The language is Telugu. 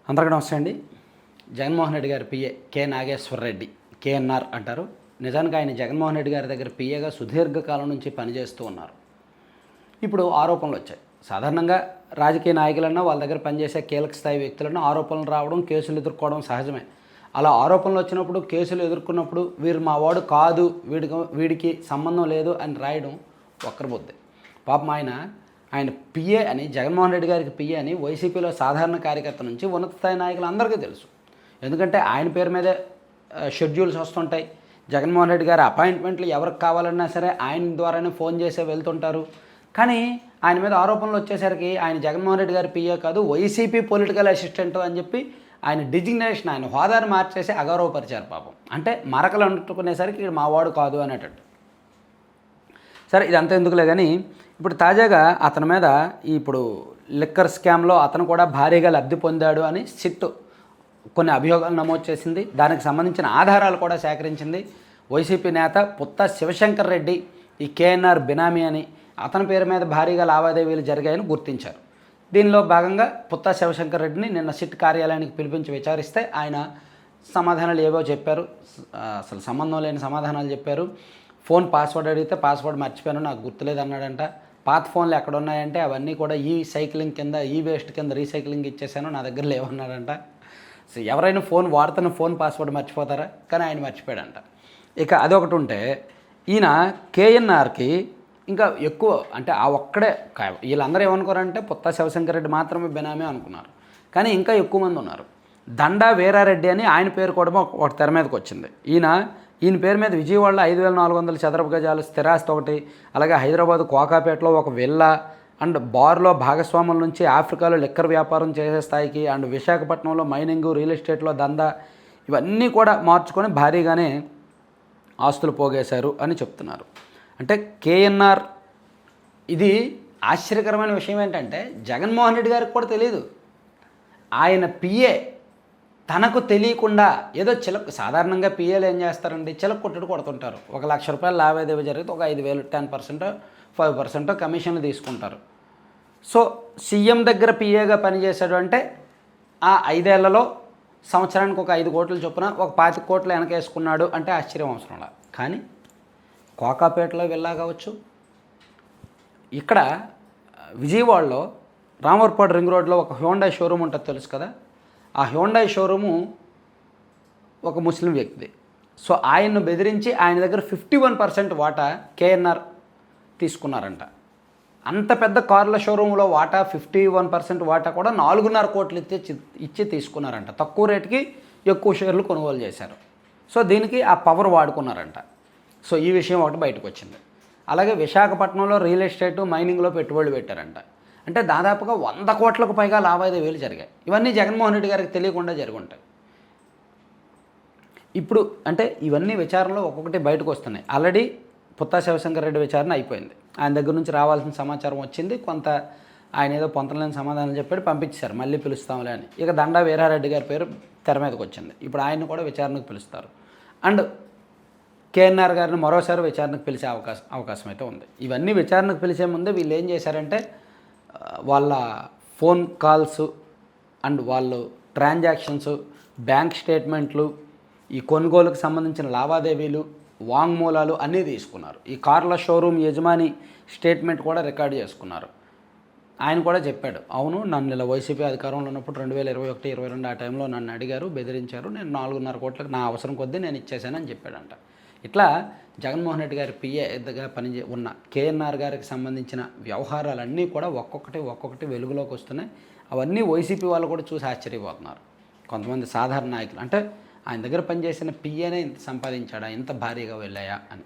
అందరికీ నమస్తే అండి. జగన్మోహన్ రెడ్డి గారి పిఏ కె నాగేశ్వరరెడ్డి, కేఎన్ఆర్ అంటారు. నిజానికి ఆయన జగన్మోహన్ రెడ్డి గారి దగ్గర పిఏగా సుదీర్ఘకాలం నుంచి పనిచేస్తూ ఉన్నారు. ఇప్పుడు ఆరోపణలు వచ్చాయి. సాధారణంగా రాజకీయ నాయకులన్నా వాళ్ళ దగ్గర పనిచేసే కీలక స్థాయి వ్యక్తులన్నా ఆరోపణలు రావడం, కేసులు ఎదుర్కోవడం సహజమే. అలా ఆరోపణలు వచ్చినప్పుడు, కేసులు ఎదుర్కొన్నప్పుడు వీరు మా వాడు కాదు, వీడికి సంబంధం లేదు అని రాయడం ఒక్కరిబొద్దే. పాపం ఆయన పిఏ అని, జగన్మోహన్ రెడ్డి గారికి పిఏ అని వైసీపీలో సాధారణ కార్యకర్త నుంచి ఉన్నత స్థాయి నాయకులు అందరికీ తెలుసు. ఎందుకంటే ఆయన పేరు మీదే షెడ్యూల్స్ వస్తుంటాయి. జగన్మోహన్ రెడ్డి గారి అపాయింట్మెంట్లు ఎవరికి కావాలన్నా సరే ఆయన ద్వారానే ఫోన్ చేసే వెళ్తుంటారు. కానీ ఆయన మీద ఆరోపణలు వచ్చేసరికి ఆయన జగన్మోహన్ రెడ్డి గారి పిఏ కాదు, వైసీపీ పొలిటికల్ అసిస్టెంట్ అని చెప్పి ఆయన డిజిగ్నేషన్, ఆయన హోదాను మార్చేసి అగౌరవపరిచారు పాపం. అంటే మరకలు అంటుకునేసరికి ఇక్కడ మావాడు కాదు అనేటట్టు. సరే, ఇదంతా ఎందుకులే కానీ ఇప్పుడు తాజాగా అతని మీద ఇప్పుడు లిక్కర్ స్కామ్లో అతను కూడా భారీగా లబ్ధి పొందాడు అని సిట్ కొన్ని అభియోగాలు నమోదు చేసింది. దానికి సంబంధించిన ఆధారాలు కూడా సేకరించింది. వైసీపీ నేత పుత్త శివశంకర్ రెడ్డి ఈ కేఎన్ఆర్ బినామీ అని, అతని పేరు మీద భారీగా లావాదేవీలు జరిగాయని గుర్తించారు. దీనిలో భాగంగా పుత్త శివశంకర్ రెడ్డిని నిన్న సిట్ కార్యాలయానికి పిలిపించి విచారిస్తే ఆయన సమాధానాలు ఏవో చెప్పారు. అసలు సంబంధం లేని సమాధానాలు చెప్పారు. ఫోన్ పాస్వర్డ్ అడిగితే పాస్వర్డ్ మర్చిపోయాను, నాకు గుర్తులేదు అన్నాడంట. పాత ఫోన్లు ఎక్కడ ఉన్నాయంటే అవన్నీ కూడా ఈ సైక్లింగ్ కింద, ఈ వేస్ట్ కింద రీసైక్లింగ్ ఇచ్చేసాను, నా దగ్గర లేవన్నాడంట. సో ఎవరైనా ఫోన్ వాడుతున్న ఫోన్ పాస్వర్డ్ మర్చిపోతారా? కానీ ఆయన మర్చిపోయాడంట. ఇక అదొకటి ఉంటే, ఈయన కేఎన్ఆర్కి ఇంకా ఎక్కువ, అంటే ఆ ఒక్కడే, వీళ్ళందరూ ఏమనుకోరంటే పుత్త శివశంకర్ రెడ్డి మాత్రమే బినామీ అనుకున్నారు. కానీ ఇంకా ఎక్కువ మంది ఉన్నారు. దండా వీరారెడ్డి అని ఆయన పేరు కూడా ఒక తెర మీదకి వచ్చింది. ఈయన పేరు మీద విజయవాడలో 5,400 చదరపు గజాలు స్థిరాస్తి ఒకటి, అలాగే హైదరాబాద్ కోకాపేటలో ఒక విల్లా, అండ్ బార్లో భాగస్వాముల నుంచి ఆఫ్రికాలో లిక్కర్ వ్యాపారం చేసే స్థాయికి, అండ్ విశాఖపట్నంలో మైనింగ్, రియల్ ఎస్టేట్లో దందా, ఇవన్నీ కూడా మార్చుకొని భారీగానే ఆస్తులు పోగేశారు అని చెప్తున్నారు. అంటే కేఎన్ఆర్, ఇది ఆశ్చర్యకరమైన విషయం ఏంటంటే జగన్మోహన్ రెడ్డి గారికి కూడా తెలియదు. ఆయన పిఏ తనకు తెలియకుండా ఏదో సాధారణంగా పిఏలు ఏం చేస్తారండి, చిలక కొట్టుడు కొడుతుంటారు. 1 లక్ష రూపాయలు లావాదేవీ జరిగితే ఒక 5,000, 10%, 5% కమిషన్లు తీసుకుంటారు. సో సీఎం దగ్గర పిఏగా పనిచేశాడు అంటే ఆ 5 ఏళ్లలో సంవత్సరానికి ఒక 5 కోట్ల చొప్పున ఒక 25 కోట్లు వెనకేసుకున్నాడు అంటే ఆశ్చర్యం అవసరంలా. కానీ కోకాపేటలో విల్లా కావచ్చు, ఇక్కడ విజయవాడలో రామవరపాడు రింగ్ రోడ్లో ఒక హ్యూండాయ్ షోరూమ్ ఉంటుంది తెలుసు కదా, ఆ హ్యూండాయ్ షోరూము ఒక ముస్లిం వ్యక్తిది. సో ఆయన్ను బెదిరించి ఆయన దగ్గర 51% వాటా కేఎన్ఆర్ తీసుకున్నారంట. అంత పెద్ద కార్ల షోరూంలో వాటా 51% వాటా కూడా 4.5 కోట్లు ఇచ్చి తీసుకున్నారంట. తక్కువ రేటుకి ఎక్కువ షేర్లు కొనుగోలు చేశారు. సో దీనికి ఆ పవర్ వాడుకున్నారంట. సో ఈ విషయం ఒకటి బయటకు వచ్చింది. అలాగే విశాఖపట్నంలో రియల్ ఎస్టేటు, మైనింగ్లో పెట్టుబడులు పెట్టారంట. అంటే దాదాపుగా 100 కోట్లకు పైగా లావాదేవీలు జరిగాయి. ఇవన్నీ జగన్మోహన్ రెడ్డి గారికి తెలియకుండా జరుగుంటాయి. ఇప్పుడు అంటే ఇవన్నీ విచారణలో ఒక్కొక్కటి బయటకు వస్తున్నాయి. ఆల్రెడీ పుత్తా శివశంకర్ రెడ్డి విచారణ అయిపోయింది. ఆయన దగ్గర నుంచి రావాల్సిన సమాచారం వచ్చింది. కొంత ఆయన ఏదో పొంతలేని సమాధానం చెప్పాడు, పంపించారు, మళ్ళీ పిలుస్తాంలే అని. ఇక దండా వీరారెడ్డి గారి పేరు తెర మీదకి వచ్చింది. ఇప్పుడు ఆయన్ని కూడా విచారణకు పిలుస్తారు. అండ్ కేఎన్ఆర్ గారిని మరోసారి విచారణకు పిలిచే అవకాశం అయితే ఉంది. ఇవన్నీ విచారణకు పిలిచే ముందే వీళ్ళు ఏం చేశారంటే వాళ్ళ ఫోన్ కాల్స్ అండ్ వాళ్ళు ట్రాన్సాక్షన్స్, బ్యాంక్ స్టేట్మెంట్లు, ఈ కొనుగోలుకు సంబంధించిన లావాదేవీలు, వాంగ్మూలాలు అన్నీ తీసుకున్నారు. ఈ కార్ల షోరూమ్ యజమాని స్టేట్మెంట్ కూడా రికార్డు చేసుకున్నారు. ఆయన కూడా చెప్పాడు, అవును నన్ను ఇలా వైసీపీ అధికారంలో ఉన్నప్పుడు 2021, 22 ఆ టైంలో నన్ను అడిగారు, బెదిరించారు, నేను 4.5 కోట్లకు నా అవసరం కొద్దీ నేను ఇచ్చేసానని చెప్పాడంట. ఇట్లా జగన్మోహన్ రెడ్డి గారి పిఏగా ఉన్న కేఎన్ఆర్ గారికి సంబంధించిన వ్యవహారాలన్నీ కూడా ఒక్కొక్కటి వెలుగులోకి వస్తున్నాయి. అవన్నీ వైసీపీ వాళ్ళు కూడా చూసి ఆశ్చర్యపోతున్నారు. కొంతమంది సాధారణ నాయకులు, అంటే ఆయన దగ్గర పనిచేసిన పిఏనే ఇంత సంపాదించాడా, ఇంత భారీగా వెళ్ళాయా అని.